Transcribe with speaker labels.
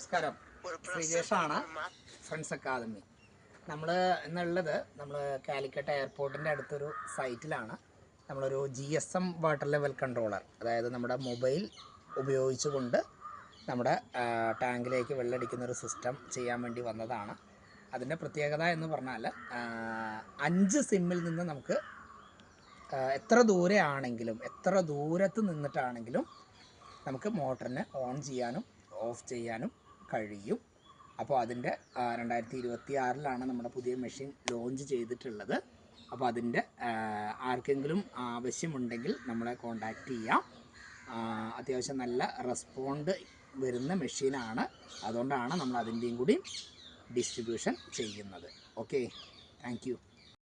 Speaker 1: നമസ്കാരം, ശ്രീജേഷാണ്, friends academy. നമ്മൾ ഇന്നുള്ളത് നമ്മൾ കാലിക്കറ്റ് എയർപോർട്ടിൻ്റെ അടുത്തൊരു സൈറ്റിലാണ്. നമ്മളൊരു GSM വാട്ടർ ലെവൽ കൺട്രോളർ, അതായത് നമ്മുടെ മൊബൈൽ ഉപയോഗിച്ചുകൊണ്ട് നമ്മുടെ ടാങ്കിലേക്ക് വെള്ളമടിക്കുന്നൊരു സിസ്റ്റം ചെയ്യാൻ വേണ്ടി വന്നതാണ്. അതിൻ്റെ പ്രത്യേകത എന്ന് പറഞ്ഞാൽ 5 സിമ്മിൽ നിന്ന് നമുക്ക് എത്ര ദൂരെ ആണെങ്കിലും എത്ര ദൂരത്ത് നിന്നിട്ടാണെങ്കിലും നമുക്ക് മോട്ടറിനെ ഓൺ ചെയ്യാനും ഓഫ് ചെയ്യാനും കഴിയും. അപ്പോൾ അതിൻ്റെ 2026 നമ്മുടെ പുതിയ മെഷീൻ ലോഞ്ച് ചെയ്തിട്ടുള്ളത്. അപ്പോൾ അതിൻ്റെ ആർക്കെങ്കിലും ആവശ്യമുണ്ടെങ്കിൽ നമ്മളെ കോൺടാക്റ്റ് ചെയ്യാം. അത്യാവശ്യം നല്ല റെസ്പോണ്ട് വരുന്ന മെഷീനാണ്. അതുകൊണ്ടാണ് നമ്മൾ അതിൻ്റെയും കൂടി ഡിസ്ട്രിബ്യൂഷൻ ചെയ്യുന്നത്. Okay, thank you.